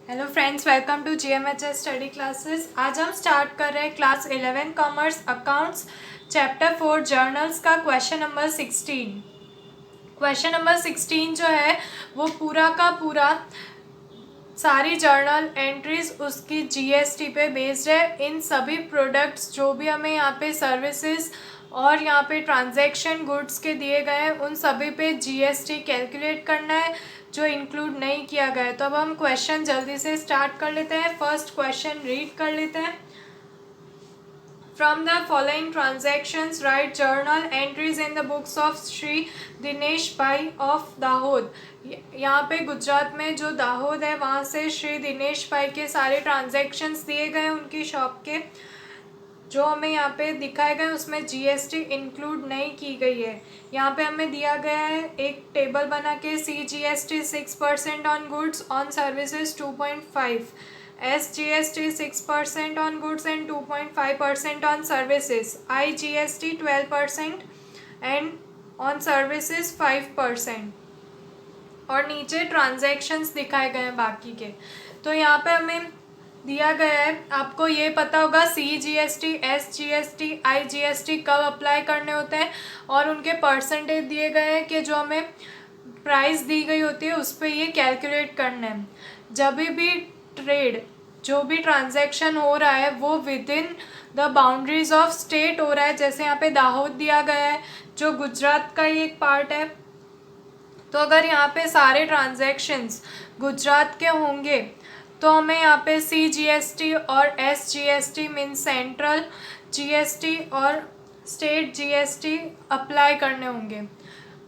Hello friends, welcome to GMHS study classes. आज हम start कर रहे हैं class 11 commerce accounts chapter 4 journals का क्वेश्चन नंबर 16। क्वेश्चन नंबर 16 जो है वो पूरा का पूरा सारी जर्नल एंट्रीज उसकी GST पे बेस्ड है। इन सभी प्रोडक्ट्स जो भी हमें यहाँ पे सर्विसेज और यहाँ पे ट्रांजैक्शन गुड्स के दिए गए हैं उन सभी पे GST कैलकुलेट करना है जो इंक्लूड नहीं किया गया है। तो अब हम क्वेश्चन जल्दी से स्टार्ट कर लेते हैं। फर्स्ट क्वेश्चन रीड कर लेते हैं। From the following transactions, write journal entries in the books of Shri Dinesh भाई of दाहोद। यहाँ पे गुजरात में जो दाहोद है वहाँ से श्री दिनेश भाई के सारे ट्रांजैक्शंस दिए गए उनकी शॉप के, जो हमें यहाँ पे दिखाए गए उसमें GST इंक्लूड नहीं की गई है। यहाँ पे हमें दिया गया है एक टेबल बना के CGST 6% on goods, on services 2.5, SGST 6% on goods and 2.5% on services, IGST 12% and on services 5%, और नीचे ट्रांजैक्शंस दिखाए गए हैं बाकी के। तो यहाँ पे हमें दिया गया है, आपको ये पता होगा CGST, SGST, IGST कब अप्लाई करने होते हैं और उनके परसेंटेज दिए गए हैं कि जो हमें प्राइस दी गई होती है उस पर ये कैलकुलेट करना है। जब भी ट्रेड जो भी ट्रांजैक्शन हो रहा है वो with in the boundaries of state हो रहा है, जैसे यहाँ पे दाहोद दिया गया है जो गुजरात का ही एक पार्ट है। तो अगर यहाँ पे सारे ट्रांजैक्शंस गुजरात के होंगे तो हमें यहाँ पे CGST और SGST मीन सेंट्रल GST और स्टेट GST अप्लाई करने होंगे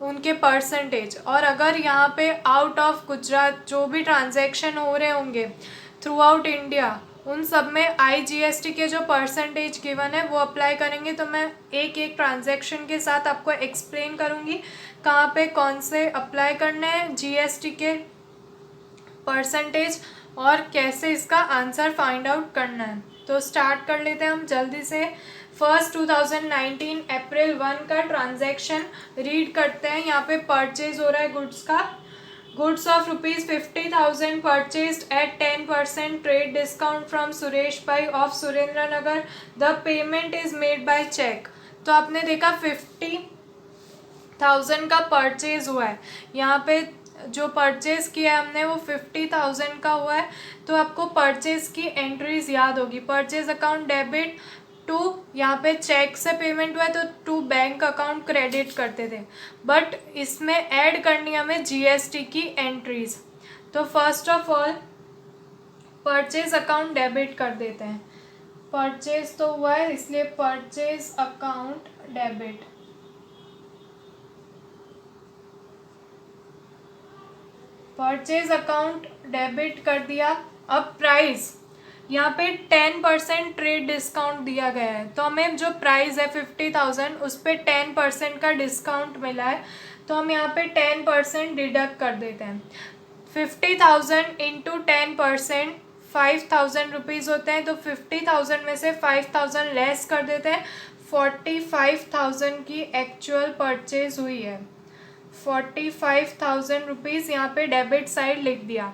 उनके परसेंटेज। और अगर यहाँ पे आउट ऑफ गुजरात जो भी ट्रांजैक्शन हो रहे होंगे थ्रू आउट इंडिया उन सब में IGST के जो परसेंटेज गिवन है वो अप्लाई करेंगे। तो मैं एक एक ट्रांजैक्शन के साथ आपको एक्सप्लेन करूँगी कहाँ पे कौन से अप्लाई करने हैं GST के परसेंटेज और कैसे इसका आंसर फाइंड आउट करना है। तो स्टार्ट कर लेते हैं हम जल्दी से। फर्स्ट 2019 अप्रैल 1 का ट्रांजैक्शन रीड करते हैं। यहाँ पे परचेज हो रहा है गुड्स का। Goods of ₹50,000 purchased at 10% trade discount from Suresh bhai of Surendranagar. The payment is made by cheque. तो आपने देखा 50,000 का परचेज हुआ है। यहाँ पे जो परचेज किया है हमने वो 50,000 का हुआ है। तो आपको परचेज की एंट्रीज याद होगी। परचेज अकाउंट डेबिट टू, यहाँ पे चेक से पेमेंट हुआ है तो टू बैंक अकाउंट क्रेडिट करते थे, बट इसमें ऐड करनी हमें GST की एंट्रीज। तो first of all purchase account debit कर देते हैं। परचेज तो हुआ है इसलिए purchase account debit. Purchase account debit कर दिया। अब प्राइस यहाँ पे 10% ट्रेड डिस्काउंट दिया गया है तो हमें जो प्राइस है 50,000 उस पर 10% का डिस्काउंट मिला है। तो हम यहाँ पे 10% डिडक्ट कर देते हैं। 50,000 इंटू 10% 5,000 रुपीज़ होते हैं। तो 50,000 में से 5,000 लेस कर देते हैं। 45,000 की एक्चुअल परचेज हुई है। 45,000 रुपीज़ यहाँ पे डेबिट साइड लिख दिया।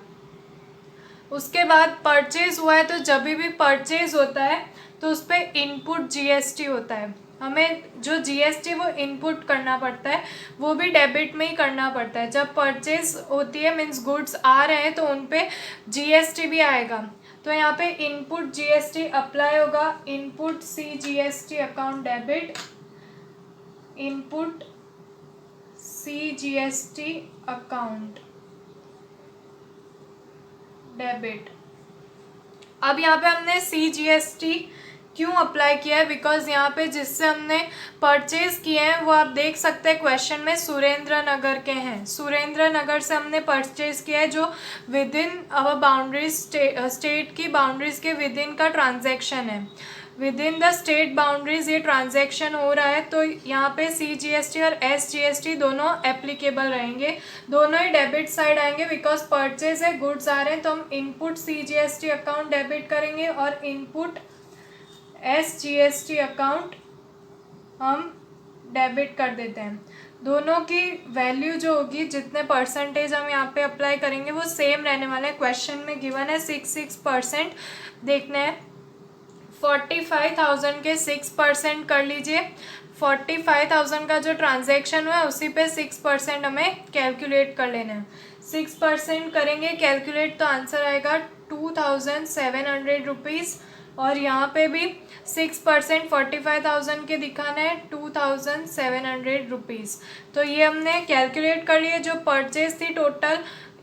उसके बाद परचेज हुआ है तो जब भी परचेज होता है तो उस पर इनपुट GST होता है। हमें जो GST वो इनपुट करना पड़ता है वो भी डेबिट में ही करना पड़ता है। जब परचेज होती है मीन्स गुड्स आ रहे हैं तो उन पे GST भी आएगा। तो यहाँ पे इनपुट GST अप्लाई होगा। Input CGST account debit, input CGST account debit. अब यहाँ पे हमने CGST क्यों अप्लाई किया है, बिकॉज यहाँ पे जिससे हमने परचेज किए हैं वो आप देख सकते हैं क्वेश्चन में सुरेंद्र नगर के हैं। सुरेंद्र नगर से हमने परचेज किया है जो with in our boundaries state की बाउंड्रीज के विद इन का ट्रांजैक्शन है। With in the state boundaries ये ट्रांजैक्शन हो रहा है तो यहाँ पे CGST और SGST दोनों एप्लीकेबल रहेंगे। दोनों ही डेबिट साइड आएंगे बिकॉज परचेज है, गुड्स आ रहे हैं। तो हम इनपुट CGST अकाउंट डेबिट करेंगे और इनपुट SGST अकाउंट हम डेबिट कर देते हैं। दोनों की वैल्यू जो होगी, जितने परसेंटेज हम यहाँ पे अप्लाई करेंगे वो सेम रहने वाले हैं। क्वेश्चन में गिवन है 6% देखना है। 45,000 के 6% कर लीजिए। 45,000 का जो ट्रांजैक्शन हुआ है उसी पे 6% हमें कैलकुलेट कर लेना है। 6% करेंगे कैलकुलेट तो आंसर आएगा 2,700 रुपीज़। और यहाँ पे भी 6% 45,000 के दिखाना है 2,700 रुपीज़। तो ये हमने कैलकुलेट कर लिया। जो परचेज थी टोटल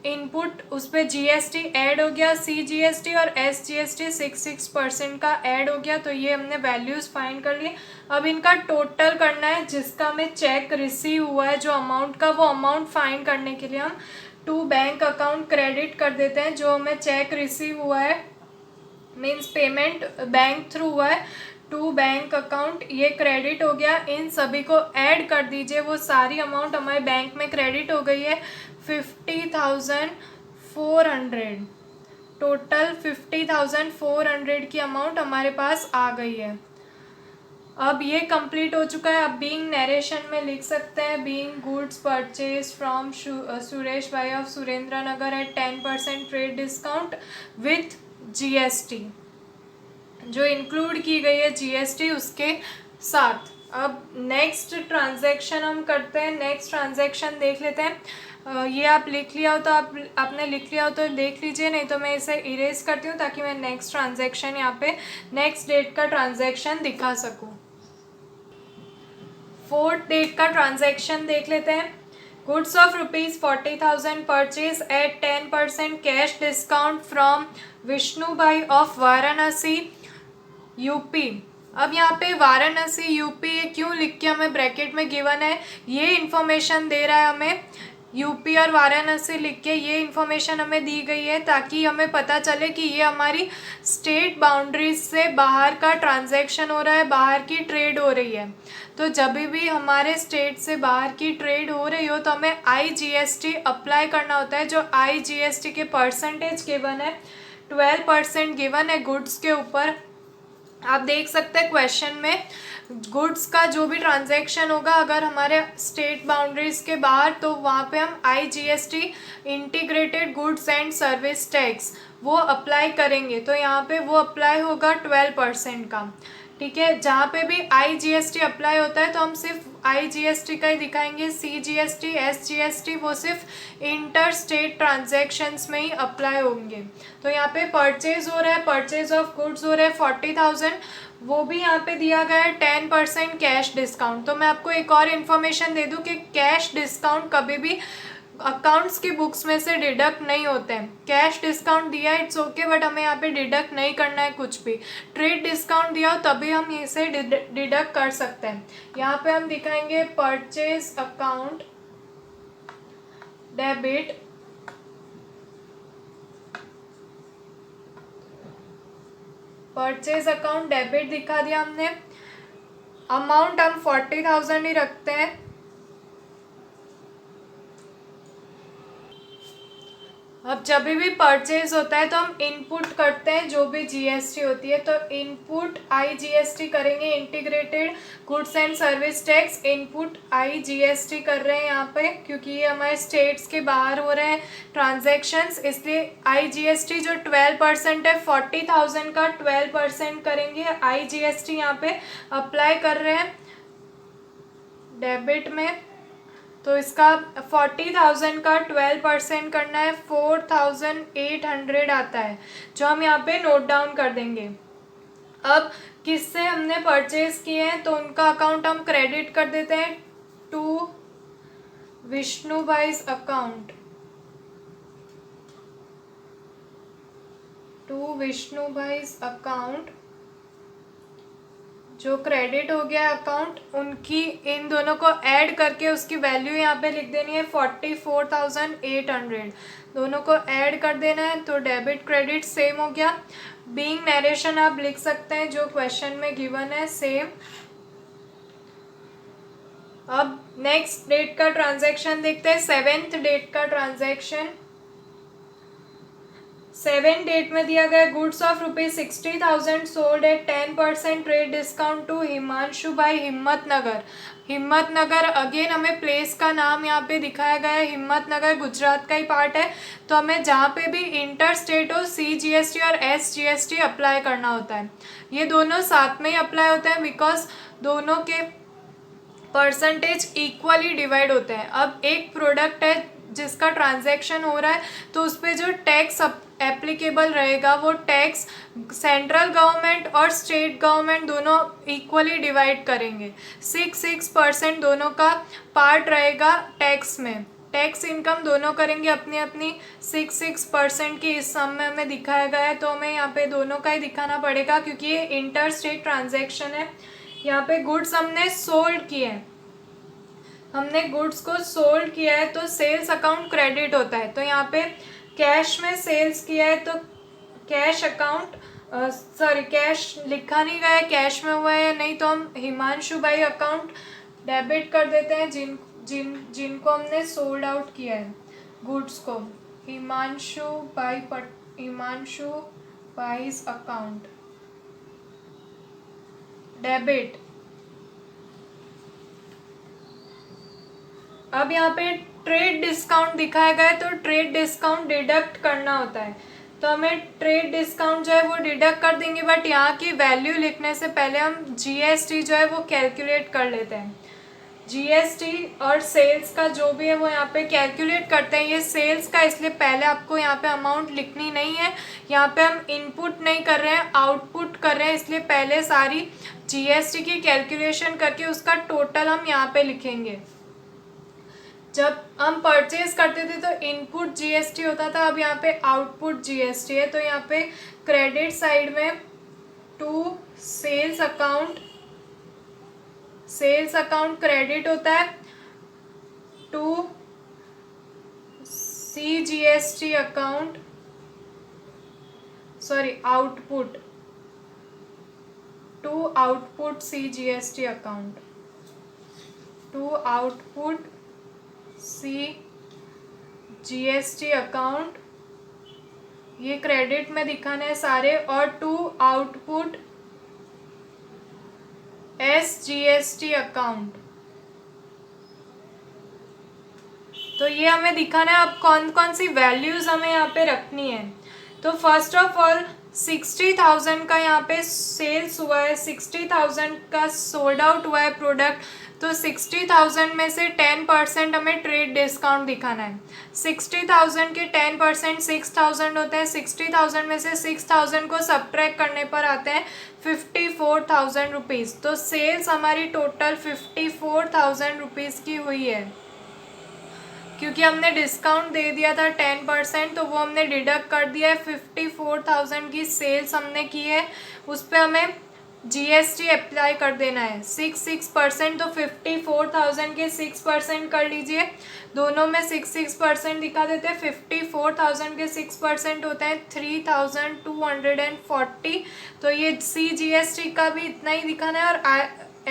इनपुट उस पर जीएसटी ऐड हो गया, सीजीएसटी और एसजीएसटी 6% का ऐड हो गया। तो ये हमने वैल्यूज़ फाइंड कर लिए। अब इनका टोटल करना है, जिसका हमें चेक रिसीव हुआ है जो अमाउंट का, वो अमाउंट फाइंड करने के लिए हम टू बैंक अकाउंट क्रेडिट कर देते हैं। जो हमें चेक रिसीव हुआ है मीन्स पेमेंट बैंक थ्रू हुआ है टू बैंक अकाउंट, ये क्रेडिट हो गया। इन सभी को ऐड कर दीजिए, वो सारी अमाउंट हमारे बैंक में क्रेडिट हो गई है 50,400। टोटल 50,400 की अमाउंट हमारे पास आ गई है। अब ये कंप्लीट हो चुका है। अब बीइंग नरेशन में लिख सकते हैं being goods purchase from Suresh bhai of Surendranagar at 10% trade discount with GST, जो इंक्लूड की गई है जीएसटी उसके साथ। अब नेक्स्ट ट्रांजैक्शन हम करते हैं। नेक्स्ट ट्रांजैक्शन देख लेते हैं। ये आप लिख लिया हो तो आपने लिख लिया हो तो देख लीजिए, नहीं तो मैं इसे इरेज करती हूँ ताकि मैं नेक्स्ट ट्रांजैक्शन यहाँ पे नेक्स्ट डेट का ट्रांजैक्शन दिखा सकूँ। 4th डेट का ट्रांजैक्शन देख लेते हैं। Goods of ₹40,000 purchase at 10% cash discount from Vishnu bhai of Varanasi UP. अब यहाँ पे वाराणसी यूपी क्यों लिख के हमें ब्रैकेट में गिवन है, ये इन्फॉर्मेशन दे रहा है हमें। यूपी और वाराणसी लिख के ये इन्फॉर्मेशन हमें दी गई है ताकि हमें पता चले कि ये हमारी स्टेट बाउंड्रीज से बाहर का ट्रांजैक्शन हो रहा है, बाहर की ट्रेड हो रही है। तो जब भी हमारे स्टेट से बाहर की ट्रेड हो रही हो तो हमें आईजीएसटी अप्लाई करना होता है। जो आईजीएसटी के परसेंटेज गिवन है 12% गिवन है गुड्स के ऊपर। आप देख सकते हैं क्वेश्चन में गुड्स का जो भी ट्रांजैक्शन होगा अगर हमारे स्टेट बाउंड्रीज के बाहर, तो वहाँ पे हम IGST integrated goods and service tax वो अप्लाई करेंगे। तो यहाँ पे वो अप्लाई होगा 12% का। ठीक है, जहाँ पे भी आईजीएसटी अप्लाई होता है तो हम सिर्फ आईजीएसटी का ही दिखाएंगे। सीजीएसटी एसजीएसटी वो सिर्फ इंटर स्टेट ट्रांजैक्शंस में ही अप्लाई होंगे। तो यहाँ पे परचेज हो रहा है, परचेज ऑफ गुड्स हो रहा है 40,000, वो भी यहाँ पे दिया गया है 10% कैश डिस्काउंट। तो मैं आपको एक और इन्फॉर्मेशन दे दूँ कि कैश डिस्काउंट कभी भी अकाउंट्स की बुक्स में से डिडक्ट नहीं होते हैं। कैश डिस्काउंट दिया इट्स ओके, बट हमें यहाँ पे डिडक्ट नहीं करना है कुछ भी। ट्रेड डिस्काउंट दिया हो तभी हम इसे डिडक्ट कर सकते हैं। यहाँ पे हम दिखाएंगे purchase account debit, purchase account debit दिखा दिया हमने। अमाउंट हम 40,000 ही रखते हैं। अब जब भी परचेज होता है तो हम इनपुट करते हैं जो भी जीएसटी होती है। तो इनपुट आईजीएसटी करेंगे, integrated goods and service tax. Input IGST कर रहे हैं यहाँ पे क्योंकि ये हमारे स्टेट्स के बाहर हो रहे हैं ट्रांजैक्शंस, इसलिए आईजीएसटी जो 12% है 40,000 का 12% करेंगे। आईजीएसटी यहाँ पे अप्लाई कर रहे हैं डेबिट में, तो इसका 40,000 का 12% करना है 4,800 आता है, जो हम यहाँ पे नोट डाउन कर देंगे। अब किससे हमने परचेज किए हैं तो उनका अकाउंट हम क्रेडिट कर देते हैं to Vishnu bhai's account, to Vishnu bhai's account जो क्रेडिट हो गया अकाउंट, उनकी इन दोनों को ऐड करके उसकी वैल्यू यहाँ पे लिख देनी है 44,800। दोनों को ऐड कर देना है तो डेबिट क्रेडिट सेम हो गया। बीइंग नरेशन आप लिख सकते हैं जो क्वेश्चन में गिवन है सेम। अब नेक्स्ट डेट का ट्रांजैक्शन देखते हैं। 7th डेट का ट्रांजैक्शन, 7 डेट में दिया गया goods of ₹60,000 sold at 10% trade discount to Himanshu bhai Himmatnagar. Himmatnagar again हमें प्लेस का नाम यहाँ पे दिखाया गया है, हिम्मतनगर गुजरात का ही पार्ट है। तो हमें जहाँ पे भी इंटर स्टेट हो CGST और SGST अप्लाई करना होता है। ये दोनों साथ में ही अप्लाई होते हैं बिकॉज दोनों के परसेंटेज इक्वली डिवाइड होते हैं। अब एक प्रोडक्ट है जिसका ट्रांजैक्शन हो रहा है तो उस पर जो टैक्स एप्लीकेबल रहेगा वो टैक्स सेंट्रल गवर्नमेंट और स्टेट गवर्नमेंट दोनों इक्वली डिवाइड करेंगे। 6% दोनों का पार्ट रहेगा टैक्स में। टैक्स इनकम दोनों करेंगे अपनी अपनी 6% की। इस सम में हमें दिखाया गया है तो हमें यहाँ पे दोनों का ही दिखाना पड़ेगा क्योंकि ये इंटर स्टेट ट्रांजेक्शन है। यहाँ पे गुड्स हमने सोल्ड किए हैं, हमने गुड्स को सोल्ड किया है तो सेल्स अकाउंट क्रेडिट होता है। तो यहाँ पे कैश में सेल्स किया है तो कैश अकाउंट कैश लिखा नहीं गया है, कैश में हुआ है या नहीं, तो हम हिमांशु भाई अकाउंट डेबिट कर देते हैं जिनको हमने सोल्ड आउट किया है गुड्स को। Himanshu bhai's account debit. अब यहाँ पे ट्रेड डिस्काउंट दिखाया गया है तो ट्रेड डिस्काउंट डिडक्ट करना होता है। तो हमें ट्रेड डिस्काउंट जो है वो डिडक्ट कर देंगे, बट यहाँ की वैल्यू लिखने से पहले हम GST जो है वो कैलकुलेट कर लेते हैं। GST और सेल्स का जो भी है वो यहाँ पे कैलकुलेट करते हैं। ये सेल्स का इसलिए पहले आपको यहाँ पे अमाउंट लिखनी नहीं है, यहाँ पे हम इनपुट नहीं कर रहे हैं आउटपुट कर रहे हैं, इसलिए पहले सारी GST की कैलकुलेशन करके उसका टोटल हम यहाँ पे लिखेंगे। जब हम परचेज करते थे तो इनपुट GST होता था, अब यहाँ पे आउटपुट GST है। तो यहाँ पे क्रेडिट साइड में टू सेल्स अकाउंट क्रेडिट होता है, to CGST account output to output CGST account, to output CGST account, ये क्रेडिट में दिखाने हैं सारे, और टू आउटपुट SGST अकाउंट। तो ये हमें दिखाना है। अब कौन कौन सी वैल्यूज हमें यहाँ पे रखनी है। तो फर्स्ट ऑफ ऑल 60,000 का यहाँ पे सेल्स हुआ है, 60,000 का सोल्ड आउट हुआ है प्रोडक्ट। तो 60,000 में से 10% हमें ट्रेड डिस्काउंट दिखाना है। 60,000 के 10% 6,000 होते हैं। 60,000 में से 6,000 को सब्ट्रैक्ट करने पर आते हैं 54,000 रुपीज़। तो सेल्स हमारी टोटल 54,000 रुपीज़ की हुई है। क्योंकि हमने डिस्काउंट दे दिया था 10%, तो वो हमने डिडक्ट कर दिया है। 54,000 की सेल्स हमने की है, उस पर हमें GST अप्लाई कर देना है 6% तो 54,000 के 6% कर लीजिए। दोनों में 6% दिखा देते हैं। 54,000 के 6% होते हैं 3,240। तो ये CGST का भी इतना ही दिखाना है और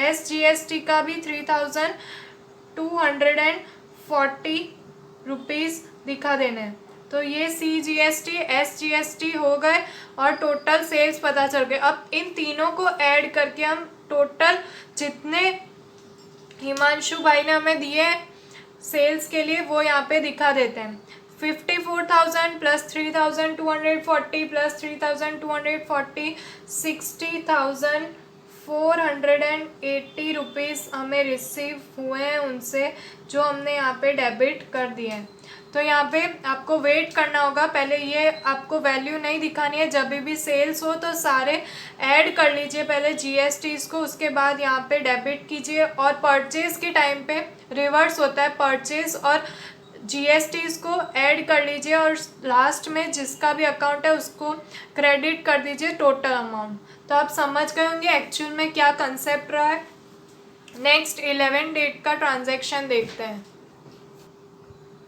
SGST का भी 3,240 रुपीज़ दिखा देना है। तो ये CGST SGST हो गए और टोटल सेल्स पता चल गए। अब इन तीनों को ऐड करके हम टोटल जितने हिमांशु भाई ने हमें दिए सेल्स के लिए वो यहाँ पे दिखा देते हैं। 54,000 प्लस 3,240 प्लस 3,240 60,480 रुपीज़ हमें रिसीव हुए हैं उनसे, जो हमने यहाँ पे डेबिट कर दिए हैं। तो यहाँ पे आपको वेट करना होगा, पहले ये आपको वैल्यू नहीं दिखानी है। जब भी सेल्स हो तो सारे ऐड कर लीजिए पहले GSTs को, उसके बाद यहाँ पे डेबिट कीजिए। और परचेज़ के टाइम पे रिवर्स होता है, परचेज़ और GSTs को ऐड कर लीजिए और लास्ट में जिसका भी अकाउंट है उसको क्रेडिट कर दीजिए टोटल अमाउंट। तो आप समझ गए होंगे एक्चुअल में क्या कंसेप्ट रहा है। नेक्स्ट 11 डेट का ट्रांजैक्शन देखते हैं।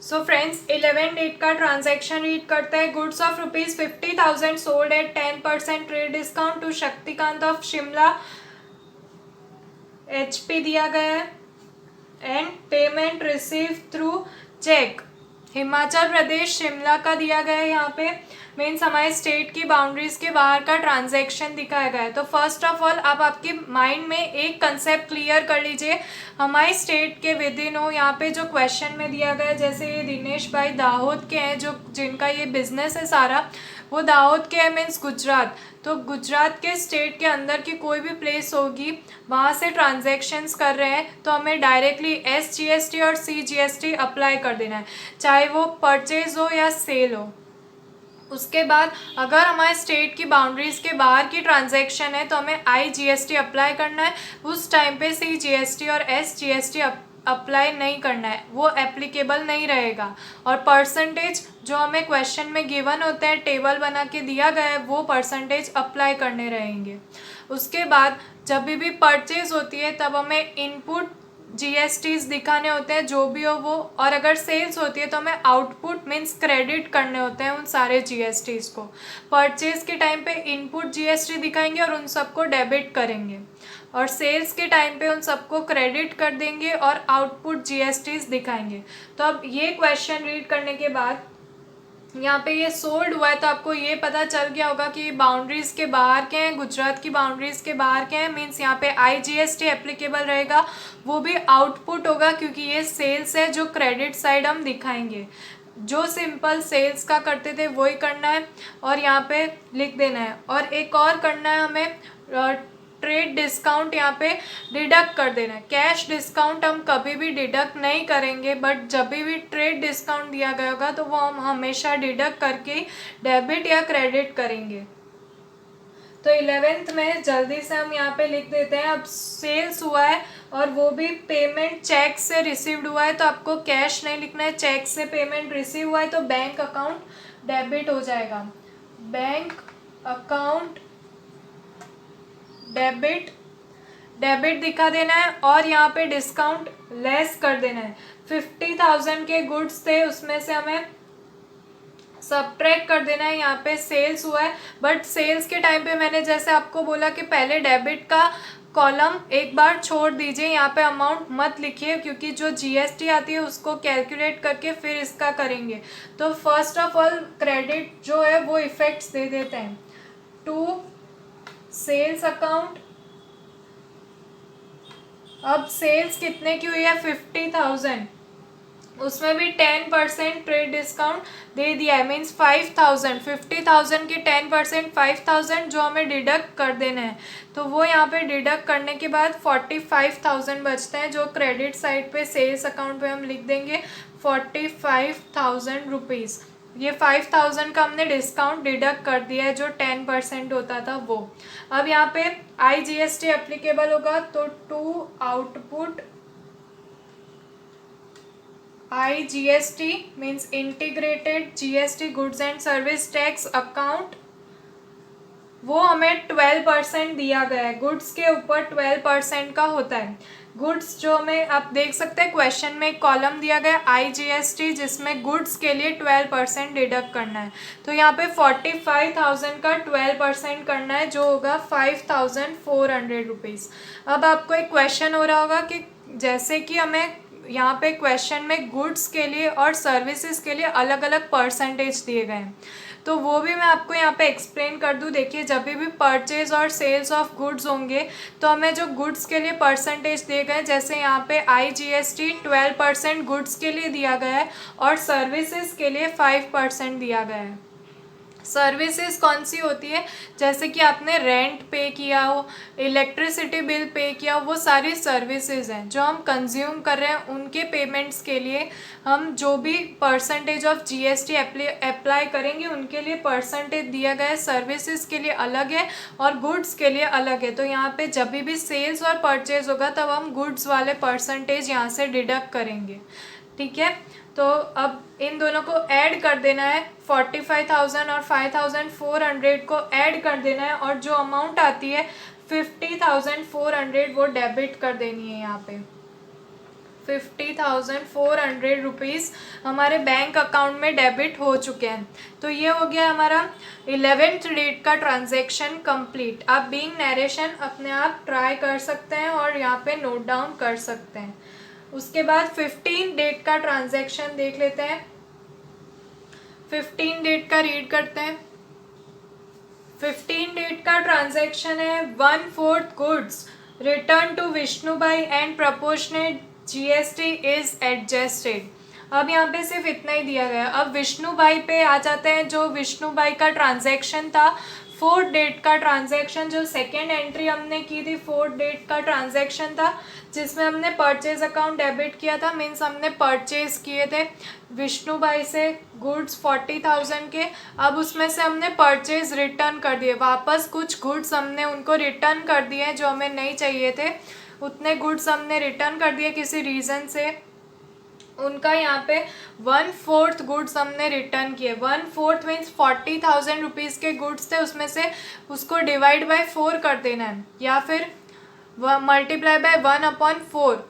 सो फ्रेंड्स 11 डेट का ट्रांजैक्शन रीड करता है। Goods of ₹50,000 sold at 10% trade discount to Shaktikant of Shimla HP दिया गया है, and payment receive through cheque Himachal Pradesh Shimla का दिया गया है यहाँ पे, मीन्स हमारे स्टेट की बाउंड्रीज के बाहर का ट्रांजैक्शन दिखाया गया है। तो फर्स्ट ऑफ ऑल आप आपके माइंड में एक कंसेप्ट क्लियर कर लीजिए, हमारे स्टेट के विद इन हो। यहाँ पे जो क्वेश्चन में दिया गया है, जैसे ये दिनेश भाई दाहोद के हैं, जो जिनका ये बिजनेस है सारा, वो दाहोद के है, मीन्स गुजरात। तो गुजरात के स्टेट के अंदर की कोई भी प्लेस होगी, वहाँ से ट्रांजैक्शंस कर रहे हैं, तो हमें डायरेक्टली SGST और CGST अप्लाई कर देना है, चाहे वो परचेज हो या सेल हो। उसके बाद अगर हमारे स्टेट की बाउंड्रीज के बाहर की ट्रांजैक्शन है तो हमें IGST अप्लाई करना है, उस टाइम पे CGST और SGST अप्लाई नहीं करना है, वो एप्लीकेबल नहीं रहेगा। और परसेंटेज जो हमें क्वेश्चन में गिवन होते हैं, टेबल बना के दिया गया है, वो परसेंटेज अप्लाई करने रहेंगे। उसके बाद जब भी परचेज होती है तब हमें इनपुट GSTs दिखाने होते हैं, जो भी हो वो। और अगर सेल्स होती है तो हमें आउटपुट मीन्स क्रेडिट करने होते हैं उन सारे GSTs को। परचेज के टाइम पे इनपुट GST दिखाएंगे और उन सबको डेबिट करेंगे, और सेल्स के टाइम पे उन सबको क्रेडिट कर देंगे और आउटपुट GSTs दिखाएंगे। तो अब ये क्वेश्चन रीड करने के बाद यहाँ पे ये सोल्ड हुआ है, तो आपको ये पता चल गया होगा कि बाउंड्रीज के बाहर के हैं, गुजरात की बाउंड्रीज के बाहर के हैं, मीन्स यहाँ पे IGST एप्लीकेबल रहेगा, वो भी आउटपुट होगा क्योंकि ये सेल्स है, जो क्रेडिट साइड हम दिखाएंगे। जो सिंपल सेल्स का करते थे वही करना है और यहाँ पे लिख देना है। और एक और करना है हमें, ट्रेड डिस्काउंट यहाँ पे डिडक्ट कर देना है। कैश डिस्काउंट हम कभी भी डिडक्ट नहीं करेंगे, बट जब भी ट्रेड डिस्काउंट दिया गया होगा तो वो हम हमेशा डिडक्ट करके डेबिट या क्रेडिट करेंगे। तो 11th में जल्दी से हम यहाँ पे लिख देते हैं। अब सेल्स हुआ है और वो भी पेमेंट चेक से रिसीव्ड हुआ है, तो आपको कैश नहीं लिखना है, चेक से पेमेंट रिसीव हुआ है तो बैंक अकाउंट डेबिट हो जाएगा। बैंक अकाउंट डेबिट दिखा देना है और यहाँ पे डिस्काउंट लेस कर देना है। 50,000 के गुड्स थे, उसमें से हमें सब्ट्रैक्ट कर देना है। यहाँ पे सेल्स हुआ है, बट सेल्स के टाइम पे मैंने जैसे आपको बोला कि पहले डेबिट का कॉलम एक बार छोड़ दीजिए, यहाँ पे अमाउंट मत लिखिए, क्योंकि जो GST आती है उसको कैलकुलेट करके फिर इसका करेंगे। तो फर्स्ट ऑफ ऑल क्रेडिट जो है वो इफेक्ट्स दे देते हैं टू सेल्स अकाउंट। अब सेल्स कितने की हुई है, 50,000, उसमें भी 10% ट्रेड डिस्काउंट दे दिया है, मीन्स 5,000। 50,000 के 10% 5,000 जो हमें डिडक्ट कर देना है, तो वो यहाँ पे डिडक्ट करने के बाद 45,000 बचते हैं, जो क्रेडिट साइड पे सेल्स अकाउंट पे हम लिख देंगे 45,000 रुपीज़। ये 5,000 का हमने डिस्काउंट डिडक्ट कर दिया है, जो 10% होता था वो। अब यहाँ पे IGST एप्लीकेबल होगा, तो to output IGST means integrated GST goods and service tax account, वो हमें 12% दिया गया है। गुड्स के ऊपर 12% का होता है। गुड्स जो हमें आप देख सकते हैं क्वेश्चन में एक कॉलम दिया गया IGST, जिसमें गुड्स के लिए 12% डिडक्ट करना है। तो यहाँ पे 45,000 का 12% करना है, जो होगा 5,400 रुपीज़। अब आपको एक क्वेश्चन हो रहा होगा कि जैसे कि हमें यहाँ पे क्वेश्चन में गुड्स के लिए और सर्विसेज के लिए अलग अलग परसेंटेज दिए गए हैं, तो वो भी मैं आपको यहाँ पे एक्सप्लेन कर दूँ। देखिए, जब भी परचेज और सेल्स ऑफ गुड्स होंगे तो हमें जो गुड्स के लिए परसेंटेज दिए गए, जैसे यहाँ पे IGST 12% गुड्स के लिए दिया गया है और सर्विसेज के लिए 5% दिया गया है। सर्विसेज कौन सी होती है, जैसे कि आपने रेंट पे किया हो, इलेक्ट्रिसिटी बिल पे किया हो, वो सारी सर्विसेज हैं जो हम कंज्यूम कर रहे हैं। उनके पेमेंट्स के लिए हम जो भी परसेंटेज ऑफ GST अप्लाई करेंगे, उनके लिए परसेंटेज दिया गया है। सर्विसेज के लिए अलग है और गुड्स के लिए अलग है। तो यहाँ पे जब भी सेल्स और परचेज होगा तब हम गुड्स वाले परसेंटेज यहाँ से डिडक्ट करेंगे, ठीक है। तो अब इन दोनों को ऐड कर देना है, 45,000 और 5,400 को ऐड कर देना है, और जो अमाउंट आती है 50,400 वो डेबिट कर देनी है। यहाँ पे 50,400 रुपीज़ हमारे बैंक अकाउंट में डेबिट हो चुके हैं। तो ये हो गया हमारा 11th डेट का ट्रांजैक्शन कंप्लीट। आप बीइंग नरेशन अपने आप ट्राई कर सकते हैं और यहाँ पे नोट डाउन कर सकते हैं। उसके बाद 15 डेट का ट्रांजैक्शन देख लेते हैं। 15 डेट का रीड करते हैं। 15 डेट का ट्रांजैक्शन है 1/4 goods return to Vishnubhai and proportionate GST is adjusted. अब यहाँ पे सिर्फ इतना ही दिया गया। अब विष्णुबाई पे आ जाते हैं। जो विष्णुबाई का ट्रांजैक्शन था 4 डेट का ट्रांजैक्शन, जो सेकेंड एंट्री हमने की थी 4 डेट का ट्रांजैक्शन था, जिसमें हमने परचेज अकाउंट डेबिट किया था। मीन्स हमने परचेज किए थे विष्णुबाई से गुड्स 40,000 के। अब उसमें से हमने परचेज रिटर्न कर दिए वापस। कुछ गुड्स हमने उनको रिटर्न कर दिए जो हमें नहीं चाहिए थे, उतने गुड्स हमने रिटर्न कर दिए किसी रीज़न से। उनका यहाँ पे 1/4 गुड्स हमने रिटर्न किए। 1/4 मीन्स 40,000 रुपीज़ के गुड्स थे, उसमें से उसको डिवाइड बाय 4 कर देना है या फिर मल्टीप्लाई बाय 1/4।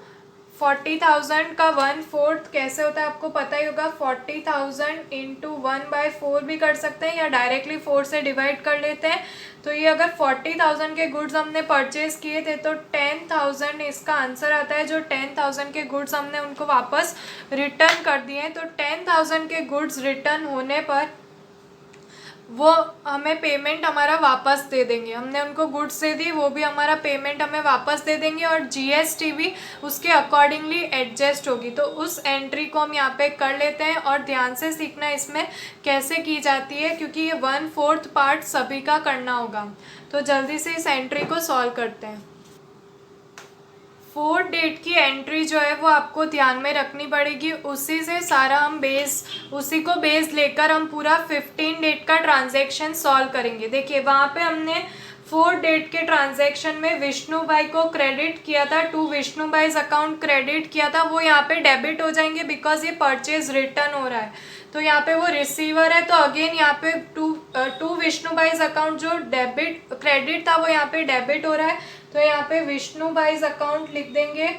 40,000 का 1/4 कैसे होता है आपको पता ही होगा। 40,000 इंटू 1/4 भी कर सकते हैं या डायरेक्टली 4 से डिवाइड कर लेते हैं। तो ये अगर 40,000 के गुड्स हमने परचेज किए थे तो 10,000 इसका आंसर आता है। जो 10,000 के गुड्स हमने उनको वापस रिटर्न कर दिए हैं। तो 10,000 के गुड्स रिटर्न होने पर वो हमें पेमेंट हमारा वापस दे देंगे। हमने उनको गुड्स दे दी, वो भी हमारा पेमेंट हमें वापस दे देंगे और जीएसटी भी उसके अकॉर्डिंगली एडजस्ट होगी। तो उस एंट्री को हम यहाँ पे कर लेते हैं और ध्यान से सीखना इसमें कैसे की जाती है, क्योंकि ये 1/4 पार्ट सभी का करना होगा। तो जल्दी से इस एंट्री को सॉल्व करते हैं। 4 डेट की एंट्री जो है वो आपको ध्यान में रखनी पड़ेगी। उसी से सारा हम उसी को बेस लेकर हम पूरा 15 डेट का ट्रांजैक्शन सॉल्व करेंगे। देखिए वहाँ पे हमने 4 डेट के ट्रांजैक्शन में विष्णुबाई को क्रेडिट किया था, टू विष्णुबाईज अकाउंट क्रेडिट किया था, वो यहाँ पे डेबिट हो जाएंगे बिकॉज ये परचेज रिटर्न हो रहा है। तो यहाँ पे वो रिसीवर है, तो अगेन यहाँ पे टू विष्णुबाईज अकाउंट जो क्रेडिट था वो यहाँ पे डेबिट हो रहा है। तो यहाँ पे विष्णुबाईज अकाउंट लिख देंगे,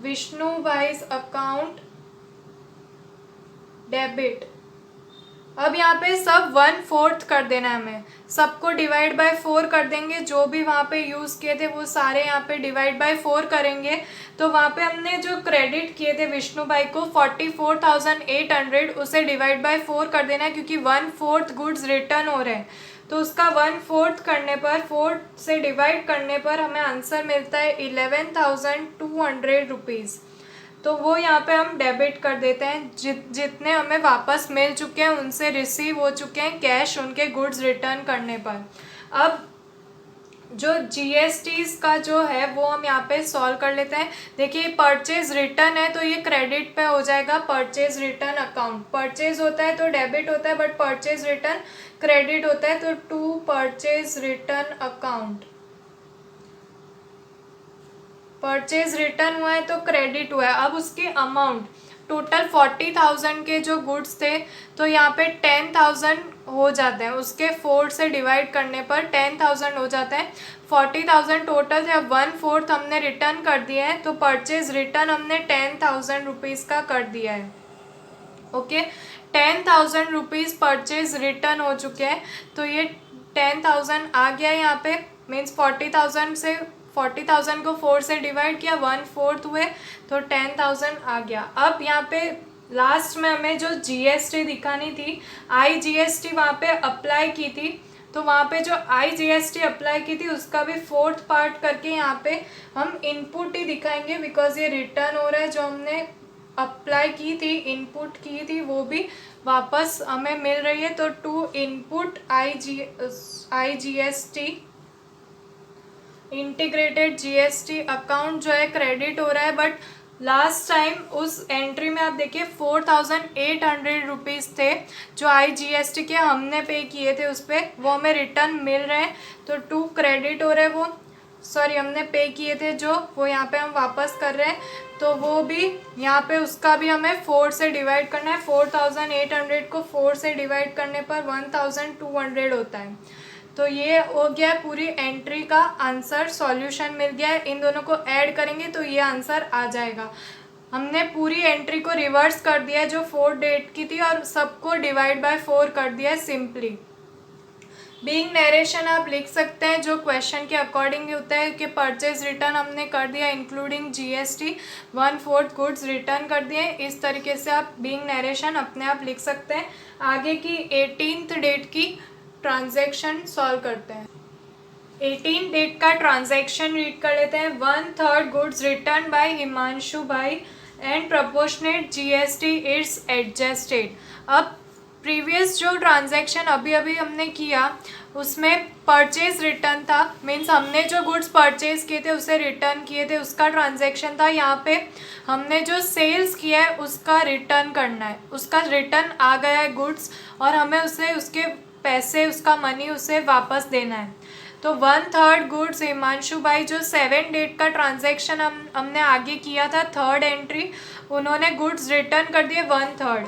विष्णुबाईज अकाउंट डेबिट। अब यहाँ पे सब 1/4 कर देना है हमें, सबको डिवाइड बाय 4 कर देंगे। जो भी वहाँ पे यूज़ किए थे वो सारे यहाँ पे डिवाइड बाय 4 करेंगे। तो वहाँ पे हमने जो क्रेडिट किए थे विष्णुबाई को 44,800, उसे डिवाइड बाय 4 कर देना है क्योंकि 1/4 गुड्स रिटर्न हो रहे हैं। तो उसका 1/4 करने पर 4 से डिवाइड करने पर हमें आंसर मिलता है 11,200 रुपीज़। तो वो यहाँ पे हम डेबिट कर देते हैं। जितने हमें वापस मिल चुके हैं उनसे रिसीव हो चुके हैं कैश उनके गुड्स रिटर्न करने पर। अब जो जीएसटीज का जो है वो हम यहाँ पे सॉल्व कर लेते हैं। देखिए परचेज रिटर्न है तो ये क्रेडिट पे हो जाएगा। परचेज रिटर्न अकाउंट, परचेज होता है तो डेबिट होता है बट परचेज रिटर्न क्रेडिट होता है। तो to purchase return account, purchase return हुआ है तो क्रेडिट हुआ है। अब उसकी अमाउंट टोटल 40,000 के जो गुड्स थे तो यहाँ पे 10,000 हो जाते हैं, उसके 4 से डिवाइड करने पर 10,000 हो जाता है। 40,000 टोटल थे, अब 1/4 हमने रिटर्न कर दिया है तो परचेज रिटर्न हमने 10,000 रुपीज़ का कर दिया है। ओके 10,000 रुपीज़ परचेज रिटर्न हो चुके हैं। तो ये 10,000 आ गया यहाँ पे, मीन्स 40,000 को 4 से डिवाइड किया 1/4 हुए तो 10,000 आ गया। अब यहाँ पे लास्ट में हमें जो जीएसटी दिखानी थी, IGST वहाँ पे अप्लाई की थी। तो वहाँ पे जो IGST अप्लाई की थी उसका भी 4th पार्ट करके यहाँ पे हम इनपुट ही दिखाएंगे बिकॉज ये रिटर्न हो रहा है। जो हमने अप्लाई की थी, इनपुट की थी, वो भी वापस हमें मिल रही है। तो to input IGST integrated GST account जो है क्रेडिट हो रहा है। बट लास्ट टाइम उस एंट्री में आप देखिए 4,800 रुपीज़ थे जो IGST के हमने पे किए थे, उस पर वो हमें रिटर्न मिल रहे हैं। तो टू क्रेडिट हो रहे हैं वो, सॉरी हमने पे किए थे जो, वो यहाँ पे हम वापस कर रहे हैं। तो वो भी यहाँ पे उसका भी हमें 4 से डिवाइड करना है। 4,800 को 4 से डिवाइड करने पर 1,200 होता है। तो ये हो गया पूरी एंट्री का आंसर, सॉल्यूशन मिल गया है। इन दोनों को ऐड करेंगे तो ये आंसर आ जाएगा। हमने पूरी एंट्री को रिवर्स कर दिया है जो 4 डेट की थी और सबको डिवाइड बाय 4 कर दिया है सिंपली। बीइंग नरेशन आप लिख सकते हैं जो क्वेश्चन के अकॉर्डिंग होता है कि परचेज रिटर्न हमने कर दिया इंक्लूडिंग जीएसटी, 1/4 गुड्स रिटर्न कर दिए। इस तरीके से आप बीइंग नरेशन अपने आप लिख सकते हैं। आगे की 18th डेट की ट्रांजैक्शन सॉल्व करते हैं। 18 डेट का ट्रांजैक्शन रीड कर लेते हैं। 1/3 गुड्स रिटर्न बाय हिमांशु भाई and proportionate GST it's adjusted. अब प्रीवियस जो ट्रांजैक्शन अभी अभी हमने किया उसमें परचेज रिटर्न था, मीन्स हमने जो गुड्स परचेज किए थे उसे रिटर्न किए थे, उसका ट्रांजैक्शन था। यहाँ पे हमने जो सेल्स किया है उसका रिटर्न करना है, उसका रिटर्न आ गया है गुड्स और हमें उसे उसके पैसे, उसका मनी उसे वापस देना है। तो 1/3 गुड्स हिमांशु भाई जो 7 डेट का ट्रांजैक्शन हमने आगे किया था, थर्ड एंट्री, उन्होंने गुड्स रिटर्न कर दिए 1/3।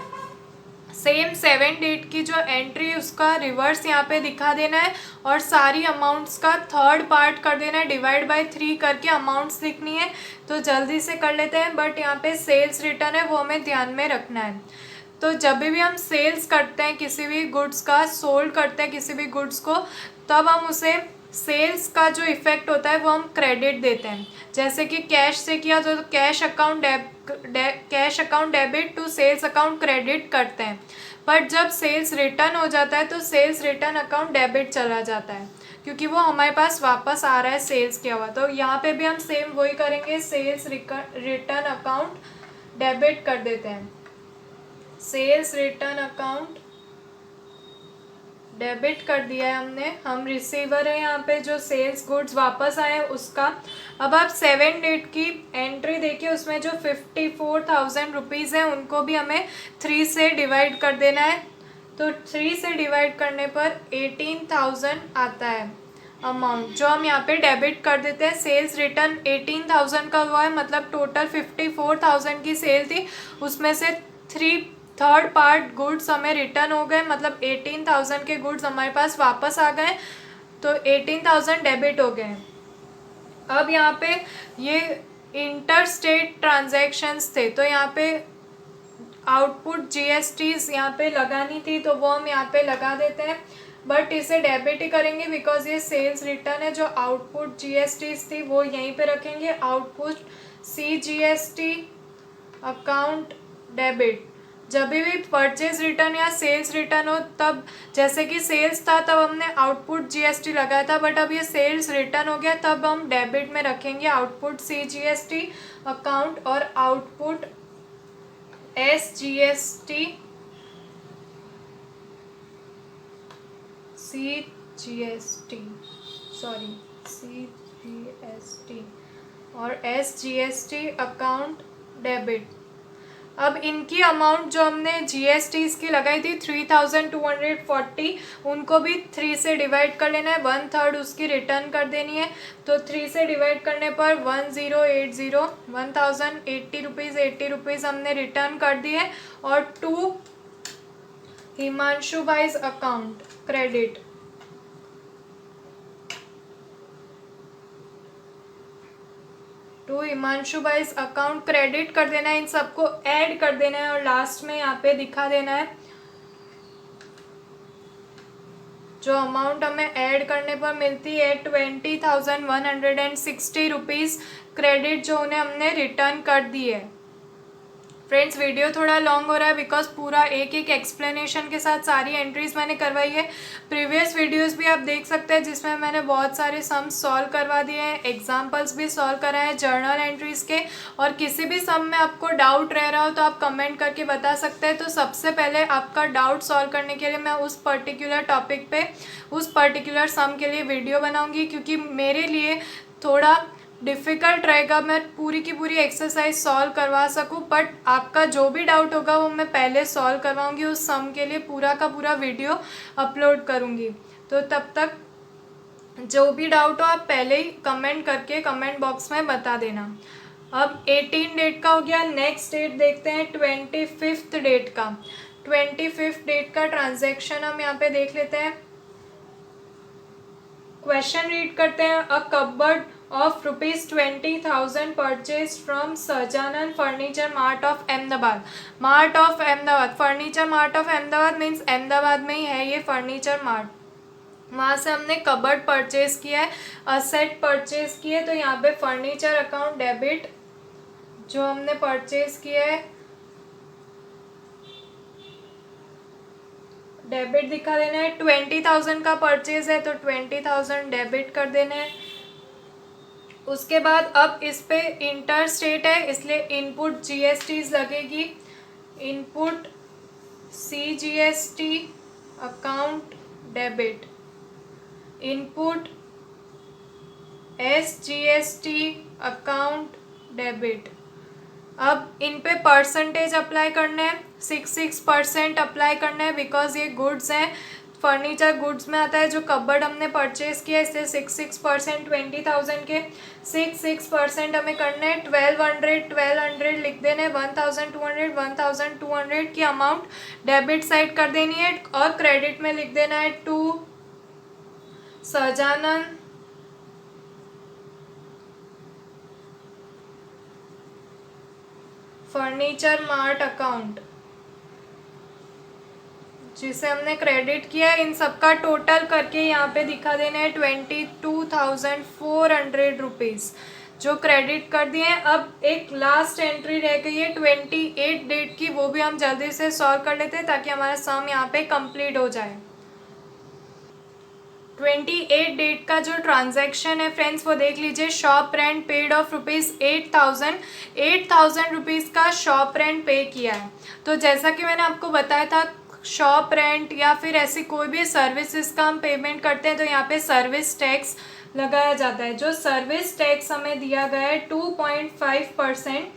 सेम 7 डेट की जो एंट्री उसका रिवर्स यहाँ पे दिखा देना है और सारी अमाउंट्स का थर्ड पार्ट कर देना है, डिवाइड बाय 3 करके अमाउंट्स लिखनी है। तो जल्दी से कर लेते हैं, बट यहाँ पे सेल्स रिटर्न है वो हमें ध्यान में रखना है। तो जब भी हम सेल्स करते हैं किसी भी गुड्स का, सोल्ड करते हैं किसी भी गुड्स को, तब हम उसे सेल्स का जो इफेक्ट होता है वो हम क्रेडिट देते हैं। जैसे कि कैश से किया तो cash account debit to sales account credit करते हैं, बट जब सेल्स रिटर्न हो जाता है तो सेल्स रिटर्न अकाउंट डेबिट चला जाता है, क्योंकि वो हमारे पास वापस आ रहा है सेल्स किया हुआ। तो यहाँ पे भी हम सेम वही करेंगे, सेल्स रिटर्न अकाउंट डेबिट कर देते हैं। सेल्स रिटर्न अकाउंट डेबिट कर दिया है हमने, हम रिसीवर है यहाँ पे, जो सेल्स गुड्स वापस आए उसका। अब आप 7 डेट की एंट्री देखिए, उसमें जो 54,000 रुपीज़ हैं उनको भी हमें 3 से डिवाइड कर देना है। तो 3 से डिवाइड करने पर 18,000 आता है अमाउंट, जो हम यहाँ पे डेबिट कर देते हैं। सेल्स रिटर्न 18,000 का हुआ है, मतलब टोटल 54,000 की सेल थी, उसमें से 3/3 पार्ट गुड्स हमें रिटर्न हो गए, मतलब 18,000 के गुड्स हमारे पास वापस आ गए, तो 18,000 डेबिट हो गए। अब यहाँ पे ये इंटर स्टेट ट्रांजैक्शंस थे, तो यहाँ पे आउटपुट जीएसटीज यहाँ पे लगानी थी, तो वो हम यहाँ पे लगा देते हैं, बट इसे डेबिट ही करेंगे बिकॉज ये सेल्स रिटर्न है। जो आउटपुट जीएसटीज थी वो यहीं पे रखेंगे, आउटपुट CGST अकाउंट डेबिट। जब भी परचेज रिटर्न या सेल्स रिटर्न हो, तब जैसे कि सेल्स था तब हमने आउटपुट जीएसटी लगाया था, बट अब ये सेल्स रिटर्न हो गया तब हम डेबिट में रखेंगे आउटपुट CGST अकाउंट और आउटपुट CGST और SGST अकाउंट डेबिट। अब इनकी अमाउंट जो हमने GST की लगाई थी 3,240, उनको भी 3 से डिवाइड कर लेना है, 1/3 उसकी रिटर्न कर देनी है। तो 3 से डिवाइड करने पर 1080 रुपीज़ 80 रुपीज़ हमने रिटर्न कर दिए, और 2 Himanshu bhai's account credit. Himanshu bhai's account credit कर देना है, इन सबको ऐड कर देना है और लास्ट में यहाँ पे दिखा देना है जो अमाउंट हमें ऐड करने पर मिलती है 20,160 रुपीज़ क्रेडिट, जो उन्हें हमने रिटर्न कर दी है। फ्रेंड्स वीडियो थोड़ा लॉन्ग हो रहा है बिकॉज पूरा एक एक एक्सप्लेनेशन के साथ सारी एंट्रीज मैंने करवाई है। प्रीवियस वीडियोस भी आप देख सकते हैं जिसमें मैंने बहुत सारे सम्स सॉल्व करवा दिए हैं, एग्जांपल्स भी सॉल्व कराए हैं जर्नल एंट्रीज के। और किसी भी सम में आपको डाउट रह रहा हो तो आप कमेंट करके बता सकते हैं। तो सबसे पहले आपका डाउट सॉल्व करने के लिए मैं उस पर्टिकुलर टॉपिक पे उस पर्टिकुलर सम के लिए वीडियो बनाऊँगी, क्योंकि मेरे लिए थोड़ा डिफ़िकल्ट रहेगा मैं पूरी की पूरी एक्सरसाइज सॉल्व करवा सकूं, बट आपका जो भी डाउट होगा वो मैं पहले सॉल्व करवाऊंगी। उस सम के लिए पूरा का पूरा वीडियो अपलोड करूंगी, तो तब तक जो भी डाउट हो आप पहले ही कमेंट करके कमेंट बॉक्स में बता देना। अब 18 डेट का हो गया, नेक्स्ट डेट देखते हैं 25th डेट का। 25th डेट का ट्रांजैक्शन हम यहाँ पे देख लेते हैं। क्वेश्चन रीड करते हैं। A cupboard of ₹20,000 purchased from Sajanan Furniture Mart of Ahmedabad. Mart of Ahmedabad, Furniture Mart of Ahmedabad means Ahmedabad में ही है ये फर्नीचर मार्ट। वहाँ से हमने कबर्ड परचेज किया है, असेट परचेज किए, तो यहाँ पे फर्नीचर अकाउंट डेबिट जो हमने परचेज किया है डेबिट दिखा देना है। 20,000 का परचेज है तो 20,000 डेबिट कर देना है। उसके बाद अब इस पे इंटर स्टेट है इसलिए इनपुट जीएसटी लगेगी, input CGST account debit, input SGST account debit. अब इन पे परसेंटेज अप्लाई करना है, 66% अप्लाई करना है बिकॉज ये गुड्स हैं, फर्नीचर गुड्स में आता है। जो कबर्ड हमने परचेज किया है इससे 66% 20,000 के 66% हमें करना है। 1200 लिख देना है, 1,200 की अमाउंट डेबिट साइड कर देनी है और क्रेडिट में लिख देना है टू सजानन फर्नीचर मार्ट अकाउंट जिसे हमने क्रेडिट किया है। इन सबका टोटल करके यहाँ पे दिखा देना है 22,400 रुपीज़ जो क्रेडिट कर दिए हैं। अब एक लास्ट एंट्री रह गई है 28 डेट की, वो भी हम जल्दी से सॉल्व कर लेते हैं ताकि हमारा सम यहाँ पे कंप्लीट हो जाए। 28 डेट का जो ट्रांजैक्शन है फ्रेंड्स वो देख लीजिए। Shop rent paid of ₹8,000 rupees का शॉप रेंट पे किया है। तो जैसा कि मैंने आपको बताया था शॉप रेंट या फिर ऐसी कोई भी सर्विसेज का हम पेमेंट करते हैं तो यहाँ पे सर्विस टैक्स लगाया जाता है। जो सर्विस टैक्स हमें दिया गया है 2.5%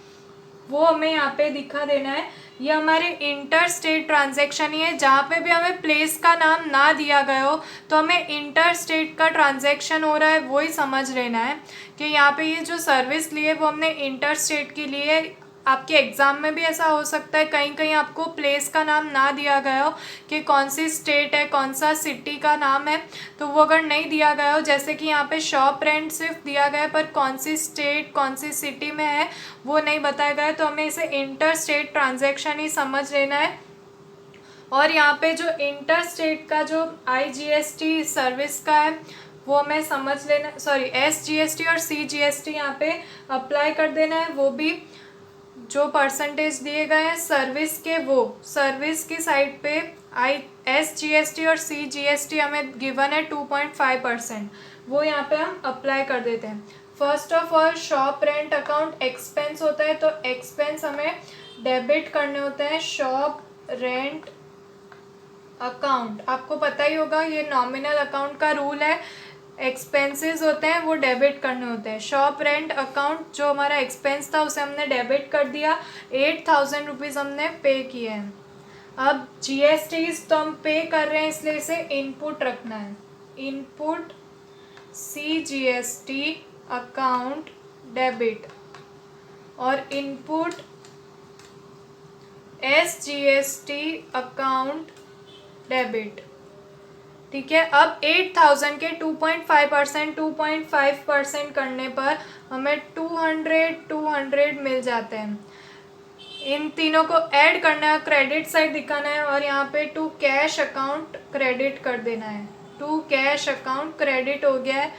वो हमें यहाँ पे दिखा देना है। ये हमारे इंटर स्टेट ट्रांजैक्शन ही है, जहाँ पे भी हमें प्लेस का नाम ना दिया गया हो तो हमें इंटर स्टेट का ट्रांजैक्शन हो रहा है वही समझ लेना है कि यहाँ पे ये जो सर्विस ली है वो हमने इंटर स्टेट की ली है। आपके एग्ज़ाम में भी ऐसा हो सकता है कहीं कहीं आपको प्लेस का नाम ना दिया गया हो कि कौन सी स्टेट है कौन सा सिटी का नाम है, तो वो अगर नहीं दिया गया हो जैसे कि यहाँ पे शॉप रेंट सिर्फ दिया गया है पर कौन सी स्टेट कौन सी सिटी में है वो नहीं बताया गया है, तो हमें इसे इंटर स्टेट ट्रांजैक्शन ही समझ लेना है। और यहाँ पे जो इंटर स्टेट का जो IGST सर्विस का है वो हमें समझ लेना, सॉरी SGST और CGST यहाँ पे अप्लाई कर देना है। वो भी जो परसेंटेज दिए गए हैं सर्विस के वो सर्विस की साइड पे SGST और CGST हमें गिवन है 2.5%, वो यहाँ पे हम अप्लाई कर देते हैं। First of all shop rent account expense होता है तो एक्सपेंस हमें डेबिट करने होते हैं। शॉप रेंट अकाउंट आपको पता ही होगा ये नॉमिनल अकाउंट का रूल है, एक्सपेंसेस होते हैं वो डेबिट करने होते हैं। शॉप रेंट अकाउंट जो हमारा एक्सपेंस था उसे हमने डेबिट कर दिया, 8,000 रुपीज़ हमने पे किए हैं। अब GST तो हम पे कर रहे हैं इसलिए इसे इनपुट रखना है, इनपुट CGST अकाउंट डेबिट और इनपुट SGST अकाउंट डेबिट। ठीक है, अब 8,000 के 2.5% करने पर हमें 200 मिल जाते हैं। इन तीनों को ऐड करना है, क्रेडिट साइड दिखाना है और यहाँ पे टू कैश अकाउंट क्रेडिट कर देना है। टू कैश अकाउंट क्रेडिट हो गया है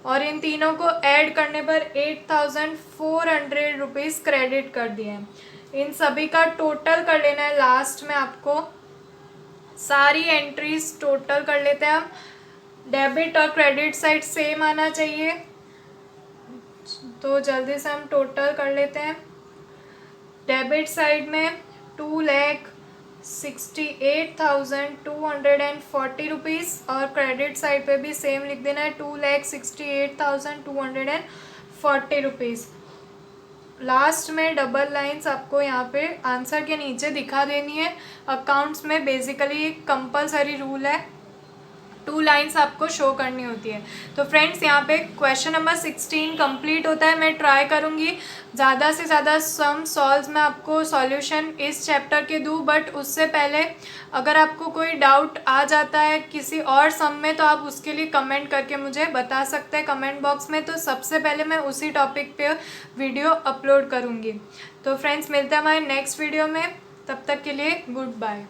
और इन तीनों को ऐड करने पर 8,400 रुपीज़ क्रेडिट कर दिए हैं। इन सभी का टोटल कर लेना है। लास्ट में आपको सारी एंट्रीज टोटल कर लेते हैं हम। डेबिट और क्रेडिट साइड सेम आना चाहिए तो जल्दी से हम टोटल कर लेते हैं। डेबिट साइड में 2,68,240 रुपीज़ और क्रेडिट साइड पे भी सेम लिख देना है 2,68,240 रुपीज़। लास्ट में डबल लाइंस आपको यहाँ पे आंसर के नीचे दिखा देनी है। अकाउंट्स में बेसिकली एक कंपलसरी रूल है, 2 लाइंस आपको शो करनी होती है। तो फ्रेंड्स यहाँ पे क्वेश्चन नंबर 16 कंप्लीट होता है। मैं ट्राई करूँगी ज़्यादा से ज़्यादा सम सॉल्व में आपको सॉल्यूशन इस चैप्टर के दूँ, बट उससे पहले अगर आपको कोई डाउट आ जाता है किसी और सम में तो आप उसके लिए कमेंट करके मुझे बता सकते हैं कमेंट बॉक्स में, तो सबसे पहले मैं उसी टॉपिक पे वीडियो अपलोड करूँगी। तो फ्रेंड्स मिलते हैं हमारे नेक्स्ट वीडियो में, तब तक के लिए गुड बाय।